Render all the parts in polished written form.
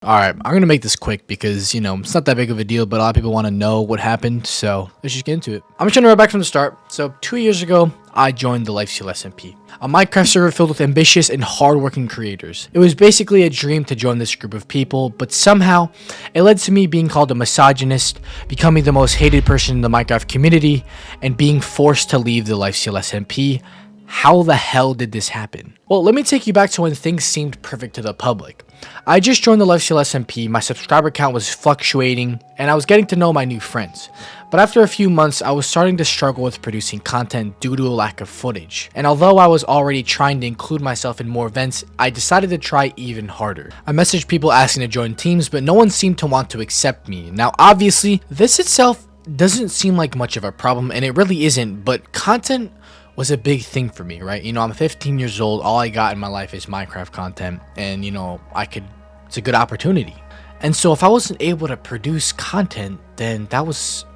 Alright, I'm gonna make this quick because, it's not that big of a deal, but a lot of people want to know what happened, so let's just get into it. I'm just gonna go back from the start. So, 2 years ago, I joined the Lifesteal SMP, a Minecraft server filled with ambitious and hardworking creators. It was basically a dream to join this group of people, but somehow, it led to me being called a misogynist, becoming the most hated person in the Minecraft community, and being forced to leave the Lifesteal SMP. How the hell did this happen? Well, let me take you back to when things seemed perfect to the public. I just joined the Lifesteal SMP, my subscriber count was fluctuating, and I was getting to know my new friends. But after a few months, I was starting to struggle with producing content due to a lack of footage. And although I was already trying to include myself in more events, I decided to try even harder. I messaged people asking to join teams, but no one seemed to want to accept me. Now, obviously, this itself doesn't seem like much of a problem, and it really isn't, but content was a big thing for me, right? I'm 15 years old, all I got in my life is Minecraft content, and it's a good opportunity. And so if I wasn't able to produce content, then that was,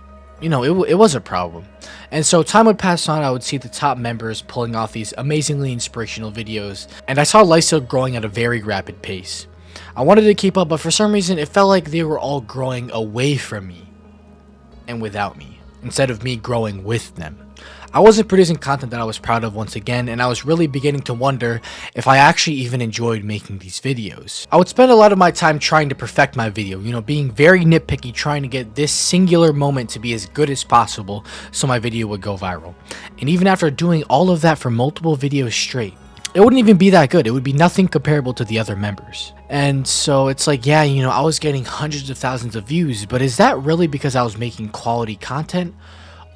it was a problem. And so time would pass on, I would see the top members pulling off these amazingly inspirational videos, and I saw Lifesteal growing at a very rapid pace. I wanted to keep up, but for some reason, it felt like they were all growing away from me and without me, instead of me growing with them. I wasn't producing content that I was proud of once again, and I was really beginning to wonder if I actually even enjoyed making these videos. I would spend a lot of my time trying to perfect my video, being very nitpicky, trying to get this singular moment to be as good as possible so my video would go viral. And even after doing all of that for multiple videos straight, it wouldn't even be that good. It would be nothing comparable to the other members. And so it's like, yeah, I was getting hundreds of thousands of views, but is that really because I was making quality content?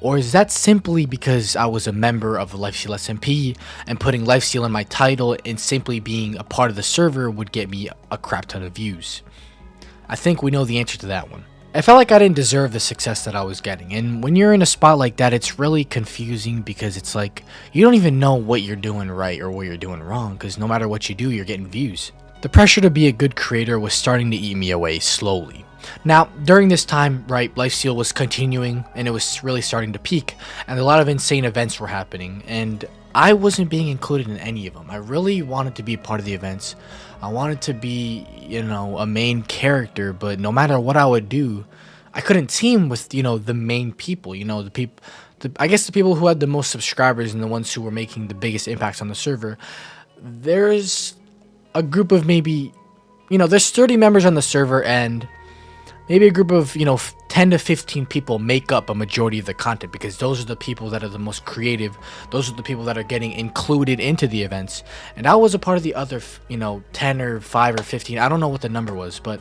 Or is that simply because I was a member of the Lifesteal SMP and putting Lifesteal in my title and simply being a part of the server would get me a crap ton of views? I think we know the answer to that one. I felt like I didn't deserve the success that I was getting, and when you're in a spot like that, it's really confusing because it's like you don't even know what you're doing right or what you're doing wrong, because no matter what you do, you're getting views. The pressure to be a good creator was starting to eat me away slowly. Now, during this time, right, Lifesteal was continuing and it was really starting to peak, and a lot of insane events were happening, and I wasn't being included in any of them. I really wanted to be a part of the events. I wanted to be, a main character, but no matter what I would do, I couldn't team with, the main people, I guess the people who had the most subscribers and the ones who were making the biggest impacts on the server. There's a group of maybe, there's 30 members on the server, and maybe a group of, 10 to 15 people make up a majority of the content, because those are the people that are the most creative. Those are the people that are getting included into the events. And I was a part of the other, 10 or 5 or 15. I don't know what the number was, but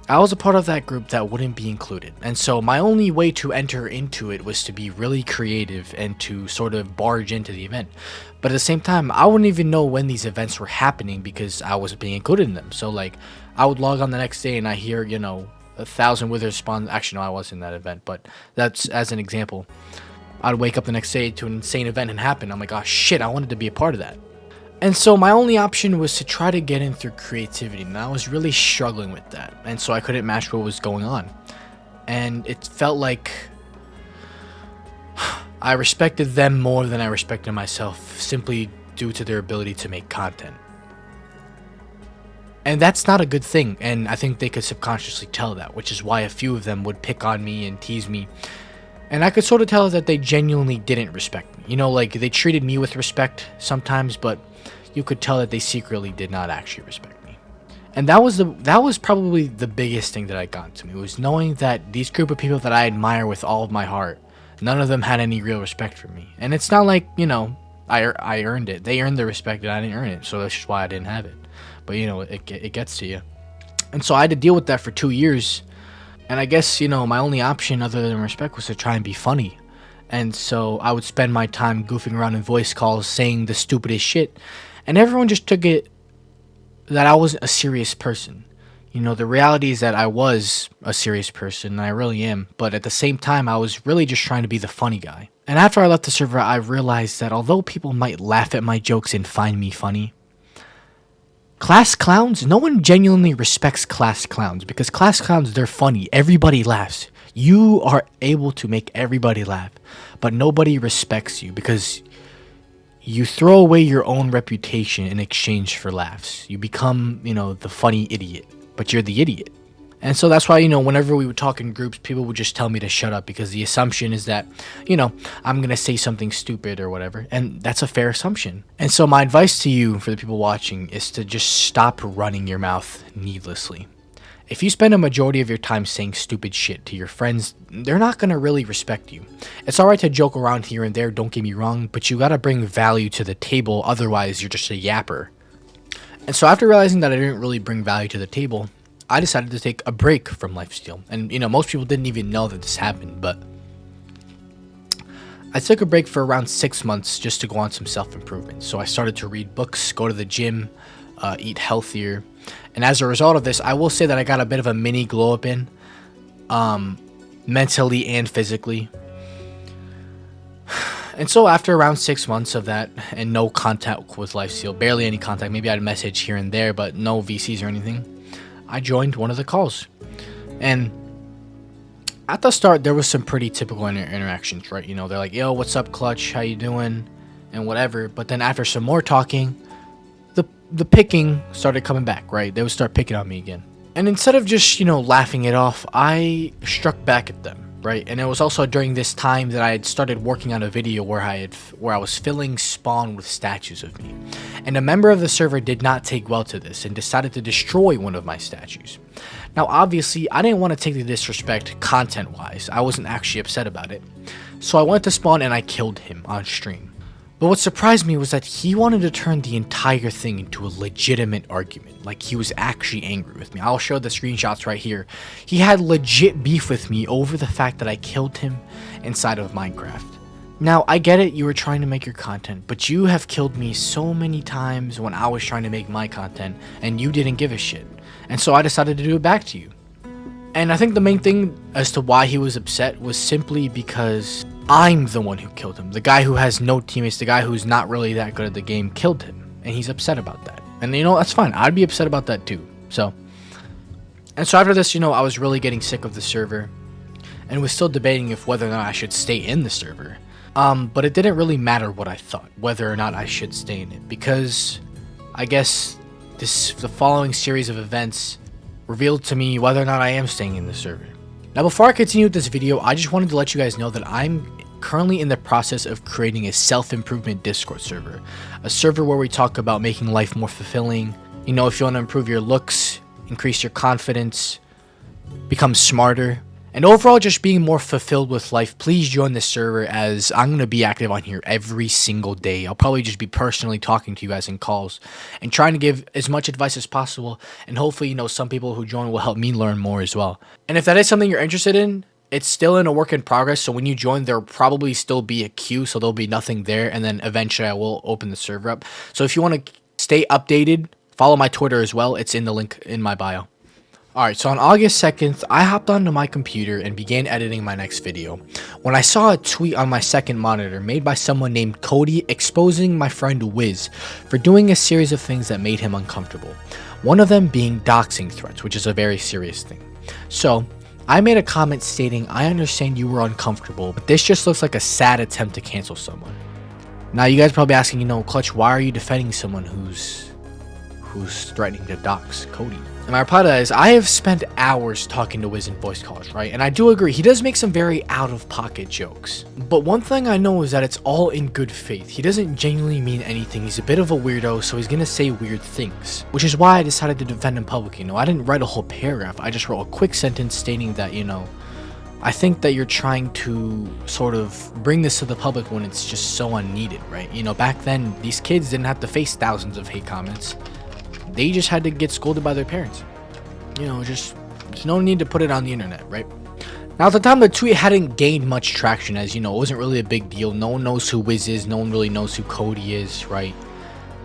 I was a part of that group that wouldn't be included. And so my only way to enter into it was to be really creative and to sort of barge into the event. But at the same time, I wouldn't even know when these events were happening because I wasn't being included in them. So like, I would log on the next day and I hear, 1,000 withers spawn. Actually, no, I was in that event, but that's as an example. I'd wake up the next day to an insane event and happen. I'm like, oh shit, I wanted to be a part of that. And so my only option was to try to get in through creativity, and I was really struggling with that. And so I couldn't match what was going on. And it felt like I respected them more than I respected myself, simply due to their ability to make content. And that's not a good thing, and I think they could subconsciously tell that, which is why a few of them would pick on me and tease me. And I could sort of tell that they genuinely didn't respect me. Like they treated me with respect sometimes, but you could tell that they secretly did not actually respect me. And that was probably the biggest thing that had gotten to me, was knowing that these group of people that I admire with all of my heart, none of them had any real respect for me. And it's not like, I earned it. They earned the respect and I didn't earn it, so that's just why I didn't have it. But it gets to you. And so I had to deal with that for 2 years. And I guess, my only option other than respect was to try and be funny. And so I would spend my time goofing around in voice calls, saying the stupidest shit. And everyone just took it that I wasn't a serious person. The reality is that I was a serious person, and I really am. But at the same time, I was really just trying to be the funny guy. And after I left the server, I realized that although people might laugh at my jokes and find me funny, class clowns, no one genuinely respects class clowns, because class clowns, they're funny. Everybody laughs. You are able to make everybody laugh, but nobody respects you because you throw away your own reputation in exchange for laughs. You become, the funny idiot. but you're the idiot. And so that's why, whenever we would talk in groups, people would just tell me to shut up because the assumption is that, I'm going to say something stupid or whatever. And that's a fair assumption. And so my advice to you, for the people watching, is to just stop running your mouth needlessly. If you spend a majority of your time saying stupid shit to your friends, they're not going to really respect you. It's alright to joke around here and there, don't get me wrong, but you got to bring value to the table, otherwise you're just a yapper. And so after realizing that I didn't really bring value to the table, I decided to take a break from lifesteal. And most people didn't even know that this happened, but I took a break for around 6 months just to go on some self-improvement. So I started to read books, go to the gym, eat healthier. And as a result of this, I will say that I got a bit of a mini glow up in, mentally and physically. And so after around 6 months of that and no contact with lifesteal, barely any contact, maybe I'd message here and there, but no VCs or anything, I joined one of the calls. And at the start, there was some pretty typical interactions, right? They're like, yo, what's up, Clutch? How you doing? And whatever. But then after some more talking, the picking started coming back, right? They would start picking on me again. And instead of just, laughing it off, I struck back at them, right? And it was also during this time that I had started working on a video where I was filling spawn with statues of me. And a member of the server did not take well to this and decided to destroy one of my statues. Now, obviously, I didn't want to take the disrespect content-wise. I wasn't actually upset about it. So I went to spawn and I killed him on stream. But what surprised me was that he wanted to turn the entire thing into a legitimate argument, like he was actually angry with me. I'll show the screenshots right here. He had legit beef with me over the fact that I killed him inside of Minecraft. Now, I get it, you were trying to make your content, but you have killed me so many times when I was trying to make my content, and you didn't give a shit. And so I decided to do it back to you. And I think the main thing as to why he was upset was simply because I'm the one who killed him. The guy who has no teammates, the guy who's not really that good at the game, killed him. And he's upset about that. And that's fine. I'd be upset about that too. So after this, I was really getting sick of the server. And was still debating if whether or not I should stay in the server. But it didn't really matter what I thought, whether or not I should stay in it. Because I guess the following series of events revealed to me whether or not I am staying in the server. Now, before I continue with this video, I just wanted to let you guys know that I'm currently in the process of creating a self-improvement Discord server. A server where we talk about making life more fulfilling. If you want to improve your looks, increase your confidence, become smarter, and overall just being more fulfilled with life, please join the server, as I'm going to be active on here every single day. I'll probably just be personally talking to you guys in calls and trying to give as much advice as possible. And hopefully, some people who join will help me learn more as well. And if that is something you're interested in, it's still in a work in progress. So when you join, there'll probably still be a queue. So there'll be nothing there. And then eventually I will open the server up. So if you want to stay updated, follow my Twitter as well. It's in the link in my bio. Alright, so on August 2nd, I hopped onto my computer and began editing my next video when I saw a tweet on my second monitor made by someone named Cody exposing my friend Wiz for doing a series of things that made him uncomfortable. One of them being doxing threats, which is a very serious thing. So, I made a comment stating, I understand you were uncomfortable, but this just looks like a sad attempt to cancel someone. Now, you guys are probably asking, Clutch, why are you defending someone who's threatening to dox Cody? And my reply to that is, I have spent hours talking to Wiz in voice calls, right? And I do agree, he does make some very out-of-pocket jokes. But one thing I know is that it's all in good faith. He doesn't genuinely mean anything. He's a bit of a weirdo, so he's gonna say weird things. Which is why I decided to defend him publicly. I didn't write a whole paragraph. I just wrote a quick sentence stating that, I think that you're trying to sort of bring this to the public when it's just so unneeded, right? Back then, these kids didn't have to face thousands of hate comments. They just had to get scolded by their parents. There's no need to put it on the internet, right? Now, at the time, the tweet hadn't gained much traction, as it wasn't really a big deal. No one knows who Wiz is. No one really knows who Cody is, right?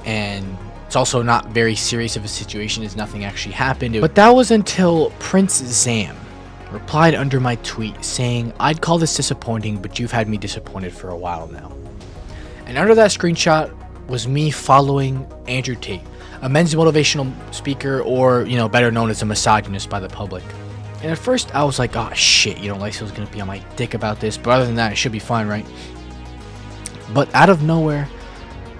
And it's also not very serious of a situation, as nothing actually happened. But that was until Prince Zam replied under my tweet saying, I'd call this disappointing, but you've had me disappointed for a while now. And under that screenshot was me following Andrew Tate, a men's motivational speaker, or, better known as a misogynist by the public. And at first, I was like, oh shit, Lifesteal's gonna be on my dick about this, but other than that, it should be fine, right? But out of nowhere,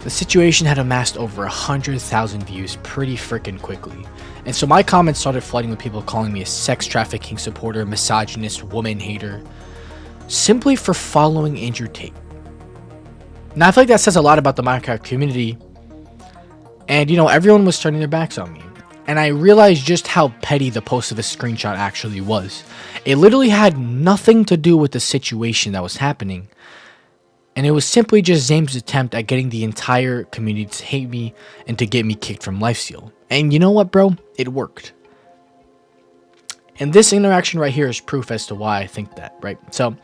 the situation had amassed over 100,000 views pretty freaking quickly. And so my comments started flooding with people calling me a sex trafficking supporter, misogynist, woman hater, simply for following Andrew Tate. Now, I feel like that says a lot about the Minecraft community. And, everyone was turning their backs on me. And I realized just how petty the post of a screenshot actually was. It literally had nothing to do with the situation that was happening. And it was simply just Zame's attempt at getting the entire community to hate me and to get me kicked from Lifesteal. And you know what, bro? It worked. And this interaction right here is proof as to why I think that, right? So,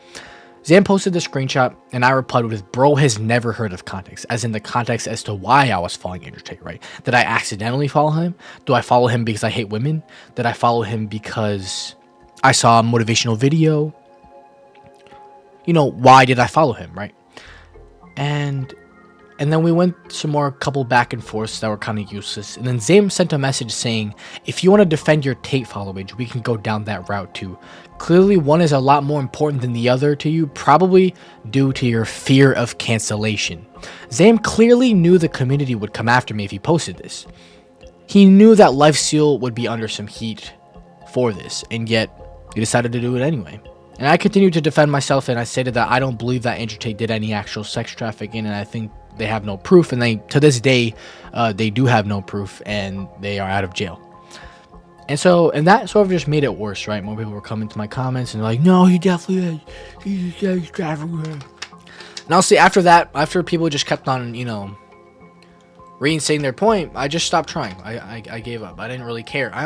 Zam posted the screenshot, and I replied with, bro has never heard of context, as in the context as to why I was following Andrew Tate, right? Did I accidentally follow him? Do I follow him because I hate women? Did I follow him because I saw a motivational video? Why did I follow him, right? And then we went some more couple back and forths that were kind of useless. And then Zame sent a message saying, if you want to defend your Tate followage, we can go down that route too. Clearly, one is a lot more important than the other to you, probably due to your fear of cancellation. Zame clearly knew the community would come after me if he posted this. He knew that Lifesteal would be under some heat for this, and yet he decided to do it anyway. And I continued to defend myself, and I stated that I don't believe that Andrew Tate did any actual sex trafficking, and I think they have no proof, and to this day, they do have no proof, and they are out of jail. And that sort of just made it worse, right? More people were coming to my comments and like, no, he definitely is. He's a sex trafficker. And honestly, after that, after people just kept on, reinstating their point, I just stopped trying. I gave up. I didn't really care. I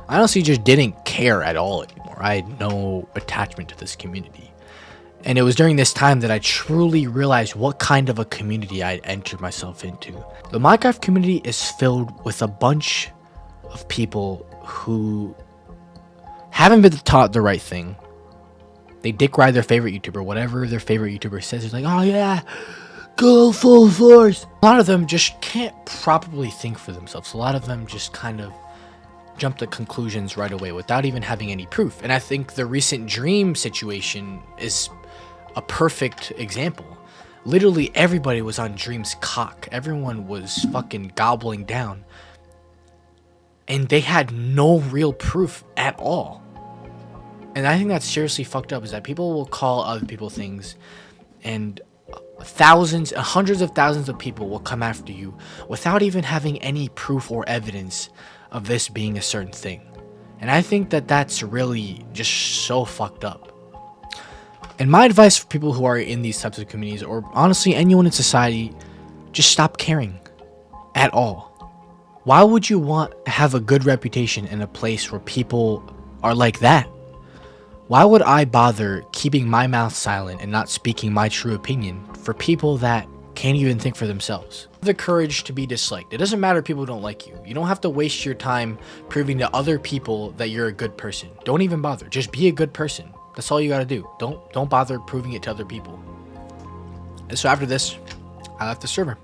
honestly just didn't care at all anymore. I had no attachment to this community. And it was during this time that I truly realized what kind of a community I had entered myself into. The Minecraft community is filled with a bunch of people who haven't been taught the right thing. They dick ride their favorite YouTuber, whatever their favorite YouTuber says. It's like, oh yeah, go full force. A lot of them just can't properly think for themselves. A lot of them just kind of jump to conclusions right away without even having any proof. And I think the recent Dream situation is a perfect example. Literally everybody was on Dream's cock. Everyone was fucking gobbling down. And they had no real proof at all. And I think that's seriously fucked up, is that people will call other people things, and thousands, hundreds of thousands of people will come after you without even having any proof or evidence of this being a certain thing. And I think that that's really just so fucked up. And my advice for people who are in these types of communities, or honestly anyone in society, just stop caring at all. Why would you want to have a good reputation in a place where people are like that? Why would I bother keeping my mouth silent and not speaking my true opinion for people that can't even think for themselves? The courage to be disliked. It doesn't matter if people don't like you. You don't have to waste your time proving to other people that you're a good person. Don't even bother. Just be a good person. That's all you gotta do. Don't bother proving it to other people. And so after this, I left the server.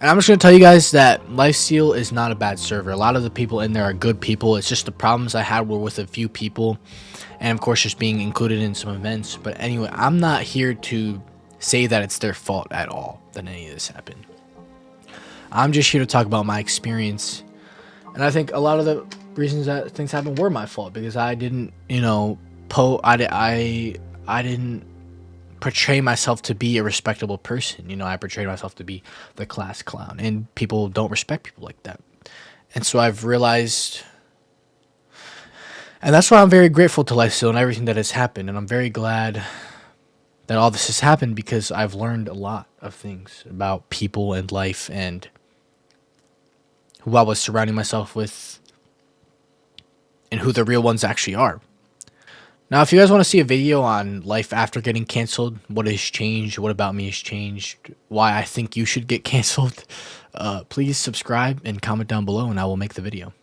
And I'm just going to tell you guys that Lifesteal is not a bad server. A lot of the people in there are good people. It's just the problems I had were with a few people. And of course, just being included in some events. But anyway, I'm not here to say that it's their fault at all that any of this happened. I'm just here to talk about my experience. And I think a lot of the reasons that things happened were my fault. Because I didn't, I didn't portray myself to be a respectable person. I portrayed myself to be the class clown, and people don't respect people like that. And so I've realized, and that's why I'm very grateful to Lifesteal and everything that has happened. And I'm very glad that all this has happened, because I've learned a lot of things about people and life and who I was surrounding myself with and who the real ones actually are. Now, if you guys want to see a video on life after getting canceled, what has changed, what about me has changed, why I think you should get canceled, please subscribe and comment down below, and I will make the video.